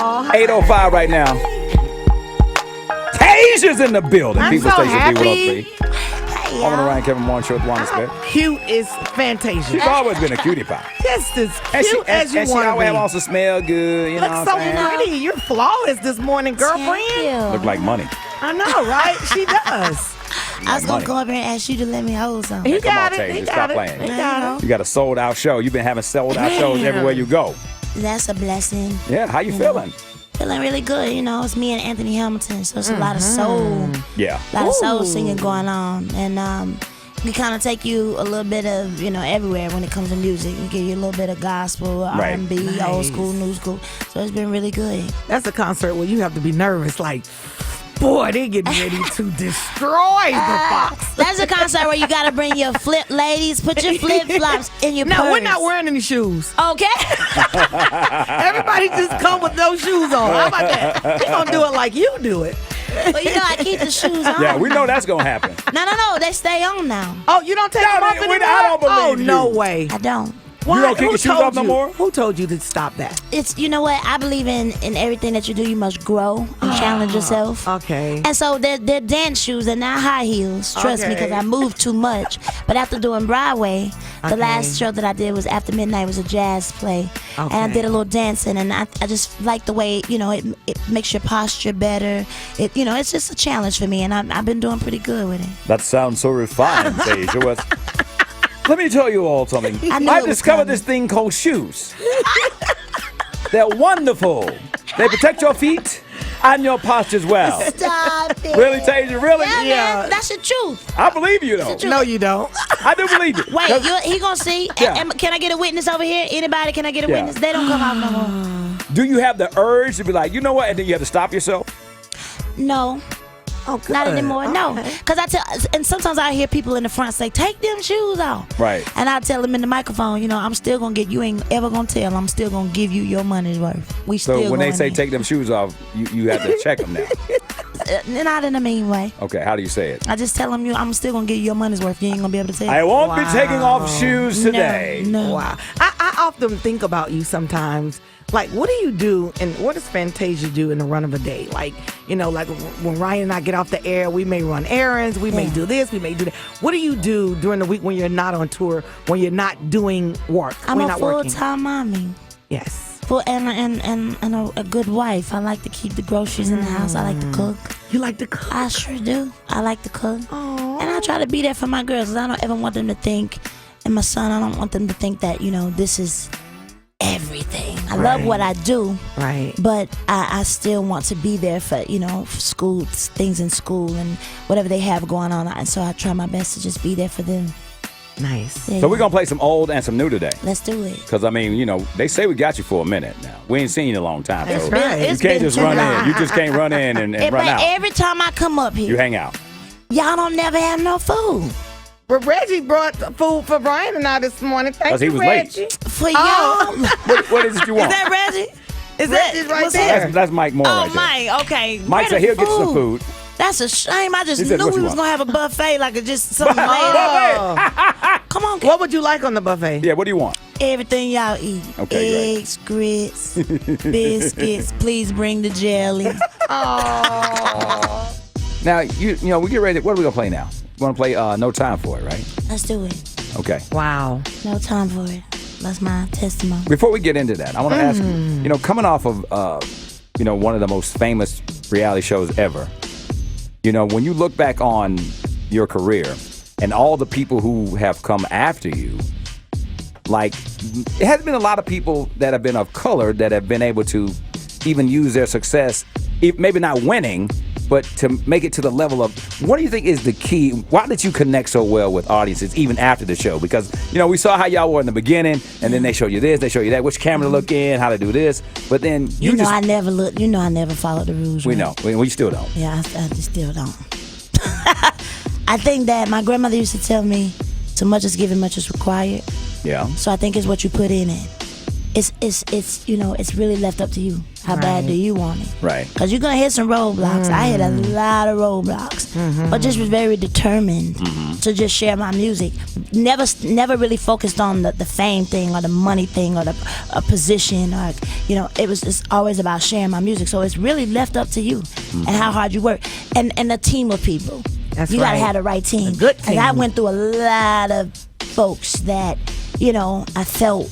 8:05 right now. Tasia's in the building. I'm People so Station happy. B103. On the Ryan Kevin Morning Show with Wanda Smith. Cute is Fantasia. She's always been a cutie pie. Just as And cute as you and she want to always be. also smell good. You know Look what so I'm saying? pretty. You're flawless this morning, girlfriend. Look like money. I know, right? She does. I was going to go over here and ask you to let me hold something. He Come on, got it. He Tasia, got stop it. playing. He got it. You got a sold out show. You've been having sold out shows everywhere you go. That's a blessing. Yeah, how you feeling? Feeling really good. You know, it's me and Anthony Hamilton, so it's a lot of soul. Yeah. A lot of soul singing going on. And we kind of take you a little bit of, everywhere when it comes to music. We give you a little bit of gospel, R&B, old school, new school. So it's been really good. That's a concert where you have to be nervous. Like, boy, they getting ready to destroy the Fox. That's a concert where you got to bring your ladies, put your flip-flops in your purse. No, we're not wearing any shoes. Okay. Everybody just come with no shoes on. How about that? We're going to do it like you do it. But I keep the shoes on. Yeah, we know that's going to happen. No, they stay on now. Oh, you don't take them off anymore? I don't believe you. No you. way. I don't. Why? You don't kick your shoes off no more? Who told you to stop that? It's, you know what? I believe in everything that you do, you must grow and challenge yourself. Okay. And so they're dance shoes. They're not high heels. Trust me, because I moved too much. But after doing Broadway, the last show that I did was After Midnight. It was a jazz play. And I did a little dancing. And I just like the way, it makes your posture better. It's just a challenge for me. And I've been doing pretty good with it. That sounds so refined, Tasia. Let me tell you all something. I discovered this thing called shoes. They're wonderful. They protect your feet and your posture as well. Stop it. Really, Tasia? Really? Yeah, man, that's the truth. I believe you, though. No, you don't. I do believe you. Wait, he gonna see? Yeah. Can I get a witness over here? Anybody? Can I get a witness? They don't come out no more. Do you have the urge to be like, you know what? And then you have to stop yourself? No. Oh, good. Not anymore. No, Okay. because and sometimes I hear people in the front say, "Take them shoes off." Right. And I tell them in the microphone, I'm still gonna get. You ain't ever gonna tell. I'm still gonna give you your money's worth. We still. So when they say in. take them shoes off, you have to check them now. Not in a mean way. Okay, how do you say it? I just tell them I'm still gonna give you your money's worth. You ain't gonna be able to tell. I won't be taking off shoes today. No. Wow. I often think about you sometimes. Like, what do you do and what does Fantasia do in the run of a day? Like, like when Ryan and I get off the air, we may run errands, we may do this, we may do that. What do you do during the week when you're not on tour, when you're not doing work? I'm when a not working? full-time mommy. Yes. And a good wife. I like to keep the groceries in the house. I like to cook. You like to cook? I sure do. I like to cook. Aww. And I try to be there for my girls, because I don't ever want them to think, and my son, I don't want them to think that, this is everything. I love what I do. Right. But I still want to be there for, for school, things in school and whatever they have going on. And so I try my best to just be there for them. Nice. Yeah. So we're going to play some old and some new today. Let's do it. Because, they say we got you for a minute now. We ain't seen you in a long time. That's so right. You It's can't been just too run long. in. You just can't run in and run But out. every time I come up You here, hang out. y'all don't never have no food. But Reggie brought food for Brian and I this morning. Thank 'Cause he you, was late. Reggie. For y'all. What is it you want? Is that Reggie? Is Reggie's right what's there. that? That's Mike Moore Oh, right there. Mike. Okay. Mike Where said the he'll get you some food. That's a shame. I just He said, knew what we you was want? going to have a buffet, like just something later. Oh. Come on, What would you like on the buffet? Yeah, what do you want? everything y'all eat. Okay, Eggs, grits, biscuits. Please bring the jelly. Oh. Now, we get ready. What are we going to play now? We want to play No Time For It, right? Let's do it. Okay. Wow. No time for it. That's my testimony. Before we get into that, I want to ask you, coming off of, one of the most famous reality shows ever, when you look back on your career and all the people who have come after you, like, it has been a lot of people that have been of color that have been able to even use their success, maybe not winning, but to make it to the level of, what do you think is the key? Why did you connect so well with audiences even after the show? Because, we saw how y'all were in the beginning, and then they show you this, they show you that, which camera to look in, how to do this, but then I never look. I never followed the rules. We right? know. We still don't. Yeah, I just still don't. I think that my grandmother used to tell me, too much is given, much is required. Yeah. So I think it's what you put in it. it's you know, it's really left up to you. How bad do you want it? Right. Because you're gonna hit some roadblocks. I hit a lot of roadblocks, but just was very determined to just share my music. Never really focused on the fame thing or the money thing or a position, or you know, it was just always about sharing my music. So it's really left up to you and how hard you work and a team of people. That's you right. gotta have the right team. A good team. And I went through a lot of folks that, you know, I felt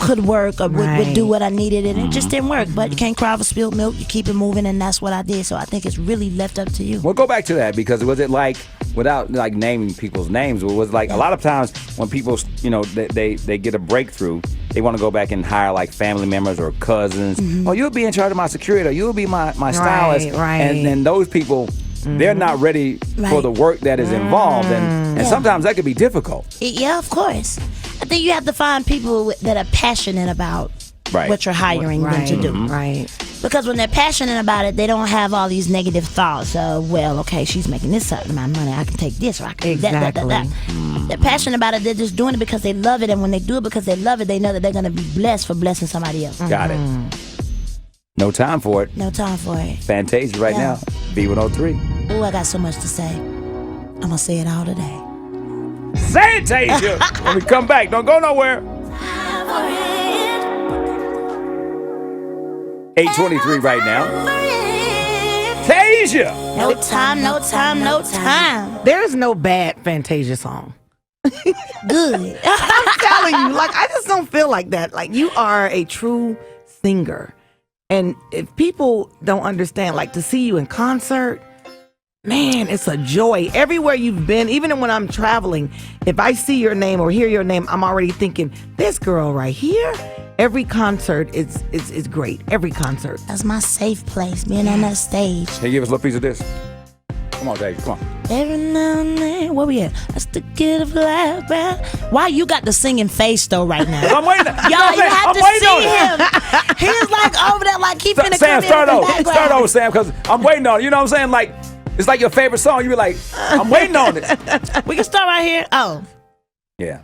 could work or would do what I needed, and it just didn't work. But you can't cry over spilled milk. You keep it moving, and that's what I did. So I think it's really left up to you. Well, go back to that, because was it like, without like naming people's names, it was like a lot of times when people, you know, they get a breakthrough, they want to go back and hire like family members or cousins. Oh, you'll be in charge of my security, or you'll be my stylist. Right. And then those people, they're not ready for the work that is involved, and sometimes that could be difficult. Yeah, of course. I think you have to find people that are passionate about what you're hiring them to do. Right. Because when they're passionate about it, they don't have all these negative thoughts of, well, okay, she's making this certain amount of money, I can take this, or I can do that. They're passionate about it. They're just doing it because they love it, and when they do it because they love it, they know that they're going to be blessed for blessing somebody else. Got it. No time for it. No time for it. Fantasia right now. B103. Oh, I got so much to say. I'm going to say it all today. Say it, Tasia. When we come back, don't go nowhere. 8:23 right now. Tasia. No time, no time, no time. There's no bad Fantasia song. Good. I'm telling you, like, I just don't feel like that. Like, you are a true singer. And if people don't understand, like, to see you in concert, man, it's a joy. Everywhere you've been, even when I'm traveling, if I see your name or hear your name, I'm already thinking, this girl right here. Every concert is great. Every concert. That's my safe place, being on that stage. Can you give us a little piece of this? Come on, Tasia, come on. Every now and then, where we at? That's the kid of life, man. Why you got the singing face though right now? I'm waiting. Y'all, you have to see him. He's like over there, like keeping the Sam, start over, background. Sam, because I'm waiting on it. You know what I'm saying? Like, it's like your favorite song. You be like, I'm waiting on it. We can start right here. Oh. Yeah.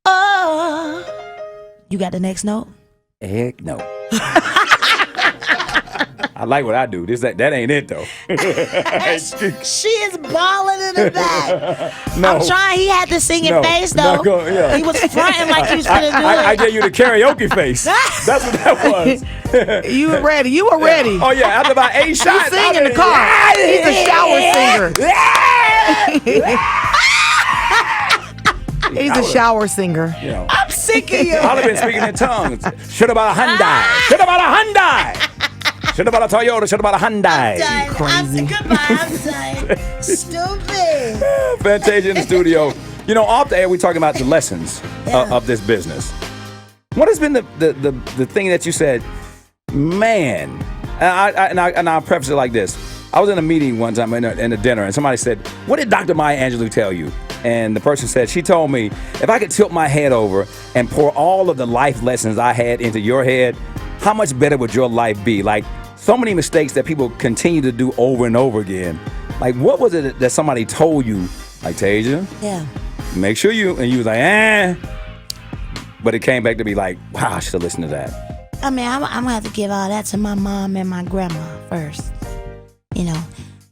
Oh. You got the next note? Heck no. I like what I do. That ain't it though. She is balling in the back. No. I'm trying. He had the singing face though. He was fronting like he was gonna do it. I gave you the karaoke face. That's what that was. You were ready. You were ready. Oh yeah, after about 8 shots. You sing in the car. He's a shower singer. He's a shower singer. You know, I'm sick of you. I've been speaking in tongues. Should about a Hyundai. Should about a Hyundai. Should about a Toyota. Should about a Hyundai. Crazy. Goodbye. I'm done. Stupid. Fantasia in the studio. You know, off the air, we're talking about the lessons of this business. What has been the thing that you said, man? And I'll preface it like this. I was in a meeting one time in a dinner, and somebody said, "What did Dr. Maya Angelou tell you?" And the person said, she told me, if I could tilt my head over and pour all of the life lessons I had into your head, how much better would your life be? Like, so many mistakes that people continue to do over and over again. Like, what was it that somebody told you? Like, Tasia, make sure you, and you was like, but it came back to be like, wow, I should have listened to that. I mean, I'm gonna have to give all that to my mom and my grandma first. You know,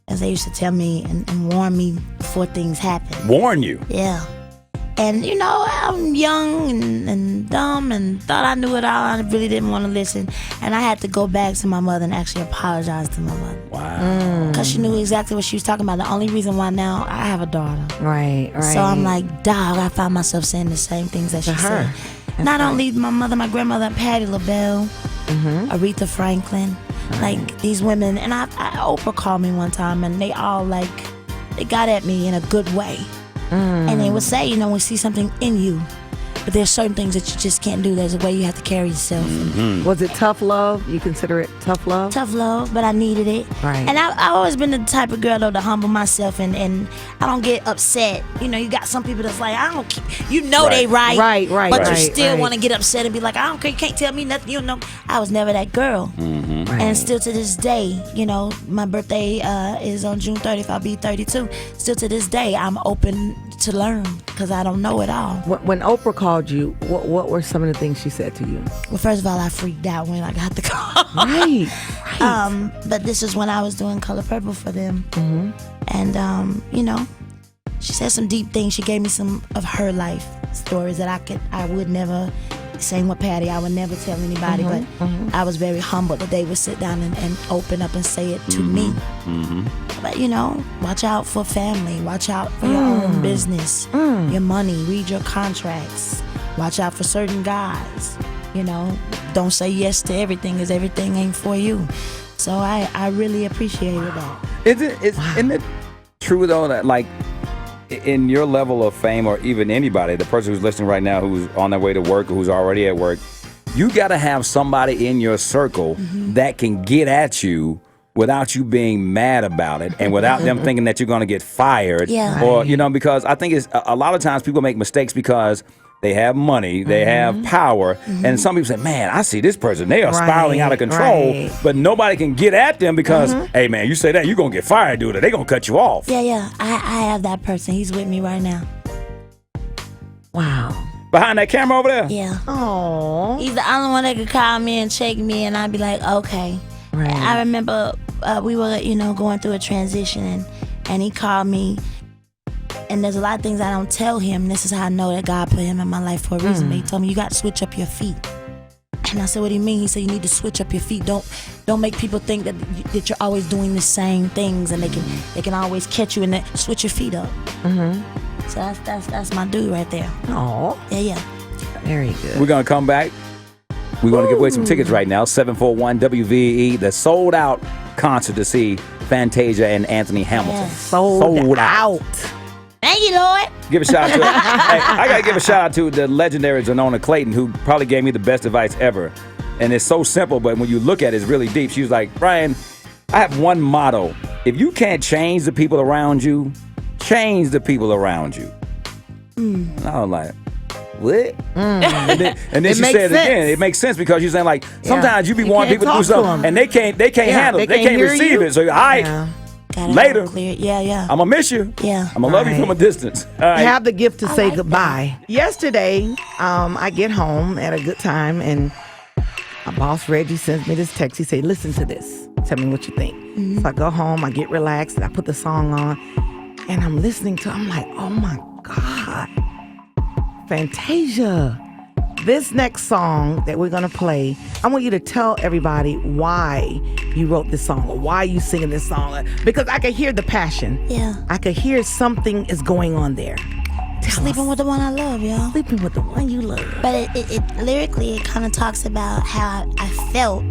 as they used to tell me and warn me before things happen. Warn you? Yeah. And, you know, I'm young and dumb and thought I knew it all. I really didn't want to listen. And I had to go back to my mother and actually apologize to my mother. Wow. Because she knew exactly what she was talking about. The only reason why now I have a daughter. Right. So I'm like, dog, I found myself saying the same things that she said. Not only my mother, my grandmother, Patti, LaBelle, Aretha Franklin. Like, these women, and Oprah called me one time, and they all, like, they got at me in a good way. And they would say, you know, we see something in you, but there's certain things that you just can't do. There's a way you have to carry yourself. Was it tough love? You consider it tough love? Tough love, but I needed it. Right. And I've always been the type of girl, though, to humble myself, and I don't get upset. You know, you got some people that's like, I don't care. You know they right. But you still want to get upset and be like, I don't care. You can't tell me nothing. You know, I was never that girl. And still to this day, you know, my birthday is on June 30th. I'll be 32. Still to this day, I'm open to learn because I don't know it all. When Oprah called you, what were some of the things she said to you? Well, first of all, I freaked out when I got the call. Right. But this is when I was doing Color Purple for them. And, she said some deep things. She gave me some of her life stories that I would never, same with Patti, I would never tell anybody, but I was very humbled that they would sit down and open up and say it to me. But, watch out for family. Watch out for your own business, your money. Read your contracts. Watch out for certain guys. Don't say yes to everything because everything ain't for you. So I really appreciated that. Isn't it true, though, that, like, in your level of fame, or even anybody, the person who's listening right now who's on their way to work or who's already at work, you got to have somebody in your circle that can get at you without you being mad about it and without them thinking that you're going to get fired. Yeah. Or, because I think it's a lot of times people make mistakes because they have money, they have power, and some people say, man, I see this person, they are spiraling out of control, but nobody can get at them because, hey, man, you say that, you're going to get fired, dude, or they're going to cut you off. Yeah. I have that person. He's with me right now. Wow. Behind that camera over there? Yeah. Oh. He's the only one that could call me and shake me, and I'd be like, okay. Right. I remember we were, going through a transition, and he called me. And there's a lot of things I don't tell him. This is how I know that God put him in my life for a reason. But he told me, you got to switch up your feet. And I said, what do you mean? He said, you need to switch up your feet. Don't make people think that you're always doing the same things and they can always catch you in that. Switch your feet up. So that's my dude right there. Oh. Yeah. Very good. We're going to come back. We're going to give away some tickets right now. 741 WVE, the sold out concert to see Fantasia and Anthony Hamilton. Yes. Sold out. Thank you, Lord. Give a shout out to hey, I got to give a shout out to the legendary Zanona Clayton, who probably gave me the best advice ever. And it's so simple, but when you look at it, it's really deep. She was like, Brian, I have one motto. If you can't change the people around you, change the people around you. And I was like, what? And then she said it again. It makes sense because you're saying, like, sometimes you be wanting people to do something and they can't handle it. They can't receive it. So, all right. Later. Yeah. I'm going to miss you. Yeah. I'm going to love you from a distance. All right. Have the gift to say goodbye. Yesterday, I get home at a good time, and my boss, Reggie, sends me this text. He said, listen to this. Tell me what you think. So I go home, I get relaxed, and I put the song on, and I'm listening to it. I'm like, oh, my God. Fantasia. This next song that we're going to play, I want you to tell everybody why you wrote this song or why you singing this song. Because I could hear the passion. Yeah. I could hear something is going on there. Sleeping with the one I love, y'all. Sleeping with the one you love. But it lyrically, it kind of talks about how I felt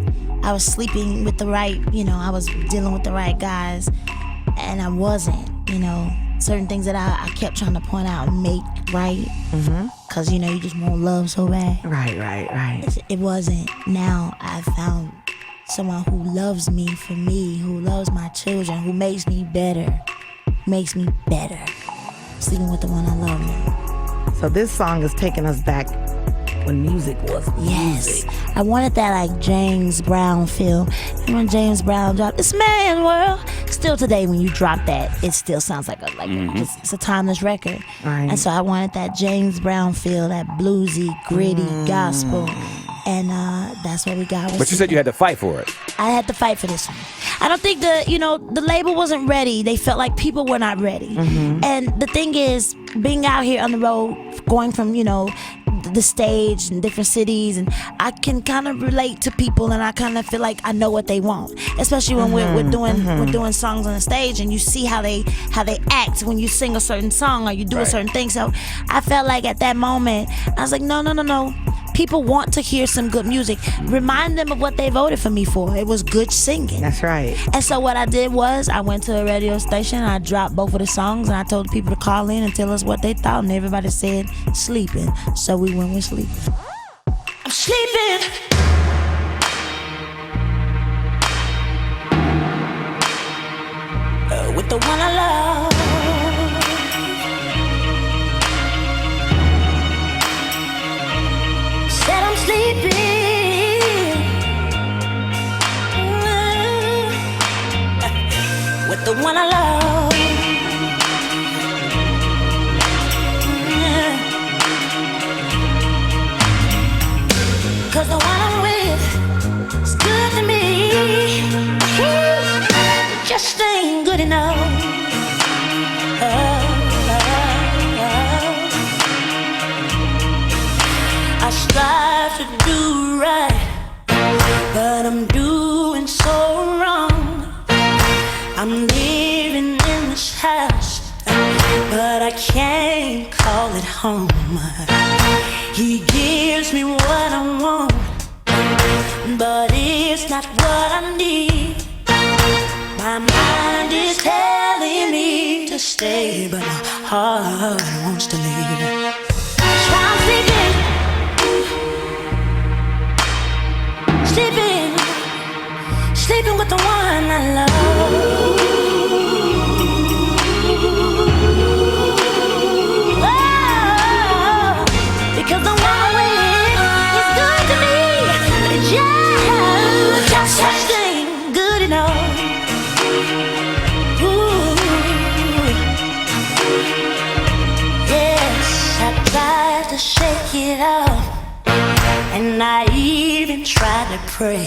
I was sleeping with the right, I was dealing with the right guys, and I wasn't, certain things that I kept trying to point out and make right. Because, you just want love so bad. Right. It wasn't. Now I found someone who loves me for me, who loves my children, who makes me better. Sleeping with the one I love now. So this song is taking us back when music was music. Yes. I wanted that like James Brown feel. And when James Brown dropped This Man World, still today when you drop that, it still sounds like it's a timeless record. Right. And so I wanted that James Brown feel, that bluesy, gritty gospel. And that's what we got. But you said you had to fight for it. I had to fight for this one. I don't think the label wasn't ready. They felt like people were not ready. And the thing is, being out here on the road, going from, the stage in different cities, and I can kind of relate to people, and I kind of feel like I know what they want, especially when we're doing songs on the stage, and you see how they act when you sing a certain song or you do a certain thing. So I felt like at that moment I was like, no, people want to hear some good music. Remind them of what they voted for me for. It was good singing. That's right. And so what I did was I went to a radio station, I dropped both of the songs, and I told people to call in and tell us what they thought, and everybody said sleeping. So we went with sleeping. I'm sleeping. With the one I love. Said I'm sleeping. With the one I love. 'cause the one I'm with is good to me. Just ain't good enough. I strive to do right, but I'm doing so wrong. I'm living in this house, but I can't call it home. He gives me what I want, but it's not what I need. My mind is telling me to stay, but my heart wants to leave. So I'm sleeping, sleeping, sleeping with the one I love. Because the one with is good to me, but it just ain't good enough. Ooh. Yes, I tried to shake it off, and I even tried to pray,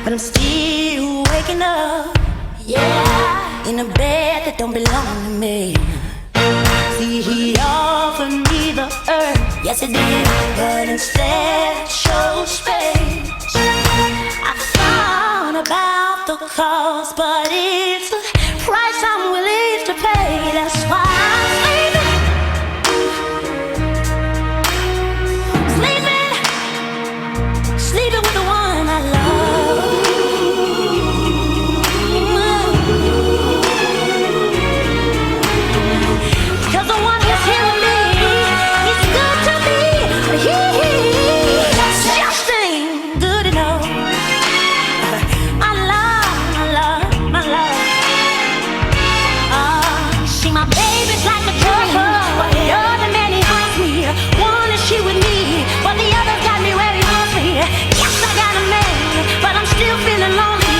but I'm still waking up, yeah, in a bed that don't belong to me. See, he offered me the earth, yes he did, but instead chose space. I thought about the cost, but it's a price I'm willing to pay. That's why I'm sleeping, sleeping, sleeping with the one I love. Cause the one who's here with me, he's good to me, but he just ain't good enough. My love, my love, my love. See, my baby's like a dream, but the other man he haunts me. One is she with me, but the other got me where he wants me. Yes, I got a man, but I'm still feeling lonely.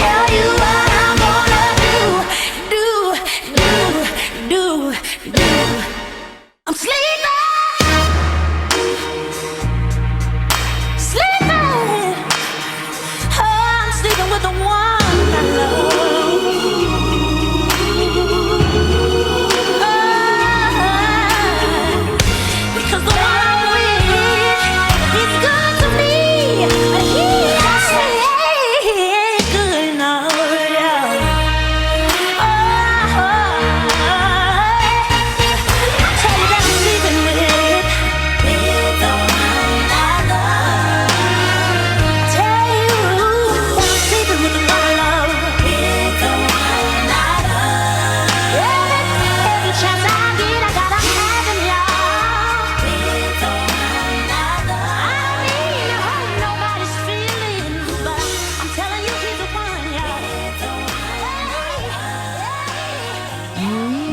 Tell you what I'm gonna do. I'm sleeping, sleeping. Oh, I'm sleeping with the one I love. Because the one I'm with is good to me, but he ain't good enough.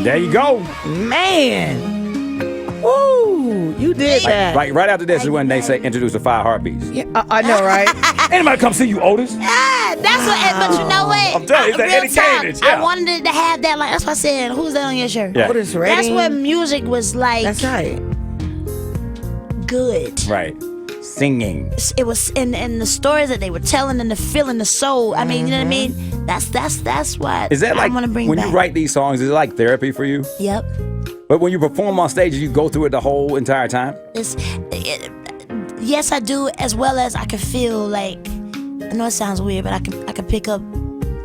There you go. Man. Woo, you did that. Right after this is when they say introduce the 5 heartbeats. Yeah, I know, right? Anybody come see you, Otis? Yeah, that's what. But you know what? I'm telling you, it's that Real Eddie talk, Cadence, yeah. I wanted to have that. Like that's what I said. Who's that on your shirt? Yeah. Otis That's Redding. when music was like That's right. good. Right. Singing. It was in the stories that they were telling and the feeling, the soul. I mean, you know what I mean? That's why Is that like I want to bring when back. you write these songs, is it like therapy for you? Yep. But when you perform on stage, you go through it the whole entire time? Yes, I do, as well as I can feel like, I know it sounds weird, but I can pick up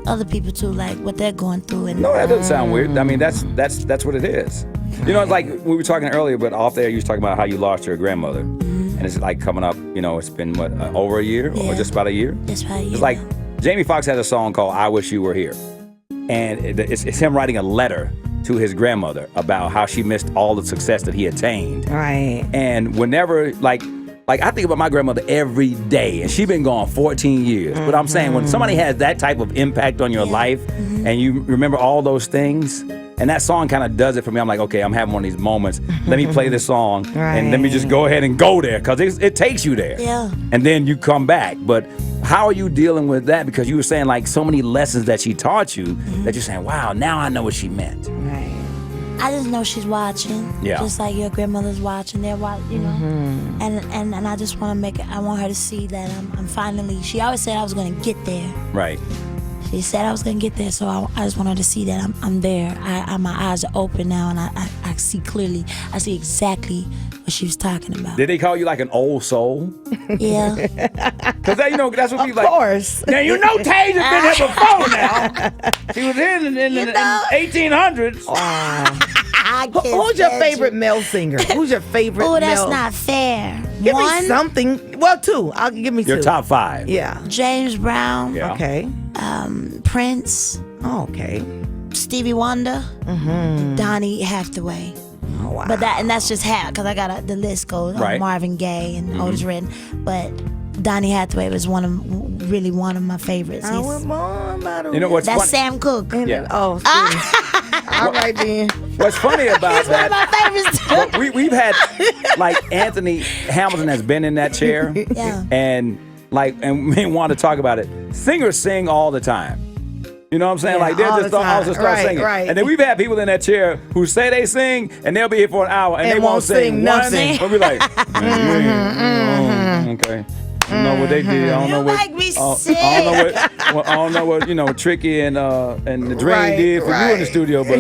other people too, like what they're going through. And No, that doesn't sound weird. I mean, that's what it is. You know, it's like we were talking earlier, but off there you was talking about how you lost your grandmother. And it's like coming up, you know, it's been what, over a year or just about a year? That's right. It's like Jamie Foxx has a song called I Wish You Were Here. And it's him writing a letter to his grandmother about how she missed all the success that he attained. Right. And whenever, like I think about my grandmother every day, and she's been gone 14 years. But I'm saying when somebody has that type of impact on your life, and you remember all those things, and that song kind of does it for me. I'm like, okay, I'm having one of these moments. Let me play this song, and let me just go ahead and go there, because it takes you there. Yeah. And then you come back. But how are you dealing with that? Because you were saying like so many lessons that she taught you that you're saying, wow, now I know what she meant. Right. I just know she's watching. Yeah. Just like your grandmother's watching. They're watching, you know. And I just want to I want her to see that I'm finally. She always said I was gonna get there. Right. She said I was gonna get there, so I just want her to see that I'm there. My eyes are open now, and I see clearly. I see exactly what she was talking about. Did they call you like an old soul? Yeah. Because that's what people like. Of course. Now you know Tasia been here before now. She was in the 1800s. Who's your favorite male singer? Who's your favorite Oh, that's male? not fair. Give One, me something. Well, two. Give me two. Your top 5. Yeah. James Brown. Yeah. Okay. Prince. Oh, okay. Stevie Wonder. Donny Hathaway. Oh, wow. But that's just half, because I got the list goes. Right. Marvin Gaye and Otis Redding. But Donny Hathaway was one of my favorites. I was born by the You know what's That's funny? Sam Cooke. Yeah. Oh, all right then. What's funny about One of my that? favorites too. Well, we've had like Anthony Hamilton has been in that chair, Yeah. and me and Wanda talk about it. Singers sing all the time. You know what I'm saying? Yeah, like they're all just the all time. just start Right, singing. right. And then we've had people in that chair who say they sing and they'll be here for an hour and they won't sing nothing. We'll be like, okay. I don't know what they did. I don't know what. make me sick. I don't know what Tricky and the Dream Right, did for you in the right. studio, but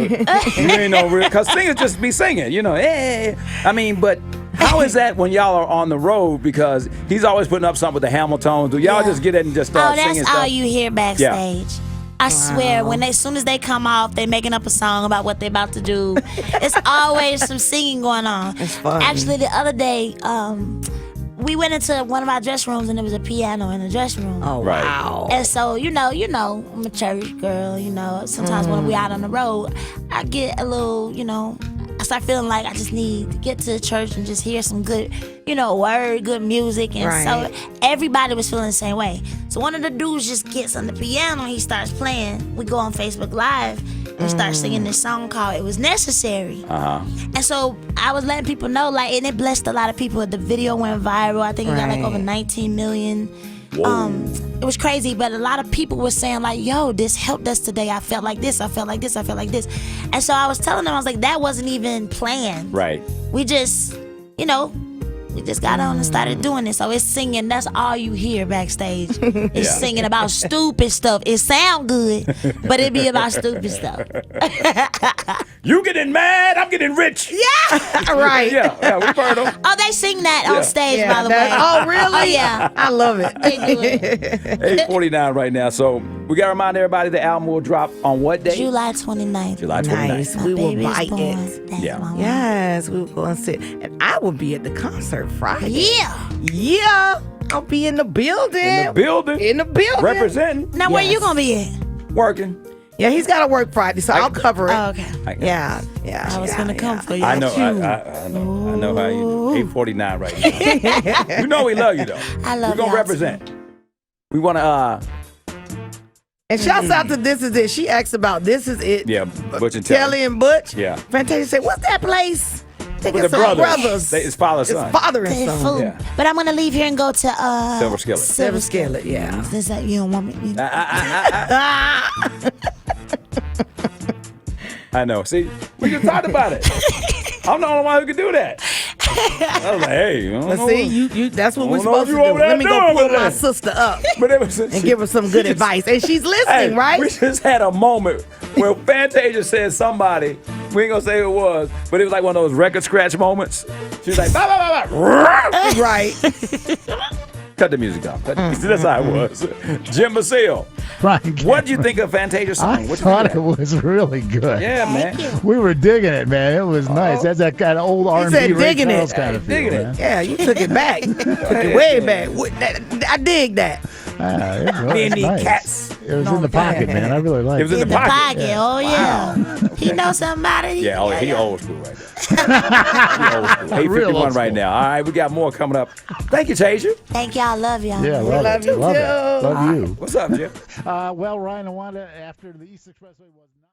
you ain't no real. Cause singers just be singing, hey. I mean, but how is that when y'all are on the road? Because he's always putting up something with the Hamiltones. Do y'all Yeah. just get in and just start that's singing all stuff? you hear backstage. I swear, as soon as they come off, they making up a song about what they about to do. It's always some singing going on. It's fun. Actually, the other day, we went into one of our dressing rooms and there was a piano in the dressing room. Oh, Right. wow. And so, I'm a church girl, sometimes when we out on the road, I get a little, I start feeling like I just need to get to church and just hear some good, word, good music. And Right. so everybody was feeling the same way. So one of the dudes just gets on the piano, he starts playing. We go on Facebook Live and start singing this song called It Was Necessary. And so I was letting people know, and it blessed a lot of people. The video went viral. I think it got Right. over 19 million. It was crazy, but a lot of people were saying yo, this helped us today. I felt like this, I felt like this, I felt like this. And so I was telling them, I was like, that wasn't even planned. Right. We just, we just got on and started doing it. So it's singing, that's all you hear backstage. It's singing about stupid stuff. It sound good, but it be about stupid stuff. You getting mad, I'm getting rich. Yeah. Right. Yeah, we've heard them. Oh, they sing that on stage, Yeah, by the way. oh, really? Oh, yeah. I love it. They do it. 8:49 right now. So we got to remind everybody the album will drop on what day? July 29th. July 29th. Nice. My We will baby is buy born. it. Thanks, Yeah. Mama. Yes, we will go and sit. And I will be at the concert Friday. Yeah. Yeah. I'll be in the building. In the building. In the building. Representing. Now, where Yes. you going to be at? Working. Yeah, he's got to work Friday, so I'll cover it. Oh, okay. Yeah. I was going to come for you. I know. I know how you. 8:49 right now. You know we love you though. I love We're gonna y'all represent. We want to. And shouts out to This Is It. She asked about This Is It. Yeah, Butch and Telly and Butch. Yeah. Fantasia said, what's that place? Think With it's the some brothers. It's father and son. It's father and It's son. food. Yeah. But I'm going to leave here and go to Silver Skillet. Silver Skillet, yeah. Since you don't want me. I know. See, we just talked about it. I'm the only one who can do that. I was like, hey, I don't But know see, what- you that's what I we're don't know supposed to what you do. over there Let me go doing pull with my that. sister up But it was, and give her some good advice. And she's listening, Hey, right? We just had a moment where Fantasia said somebody, we ain't gonna say who it was, but it was like one of those record scratch moments. She was like, bah, bah, bah, bah. Right. Cut the music off. That's how it was. Jim Basile, Frank. what did you think of Fantasia's song? I What'd you thought think it of was really good. that? Yeah, man. We were digging it, man. It was nice. That's that kind of old R&B said Ray digging it. Charles kind of feel, Digging it. man. Yeah, you took it back. Took it way back. I dig that. Me and It's the nice. cats. It was in the pocket, man. I really liked It was it. in In the the pocket. pocket. Oh, yeah. He knows somebody. Yeah, he old school right there. He old school. 8:51 right now. All right, we got more coming up. Thank you, Tasia. Thank y'all. Love y'all. Yeah, love love it. you Love too. it. Love you. What's up, Jim? Well, Ryan and Wanda, after the East Expressway was not.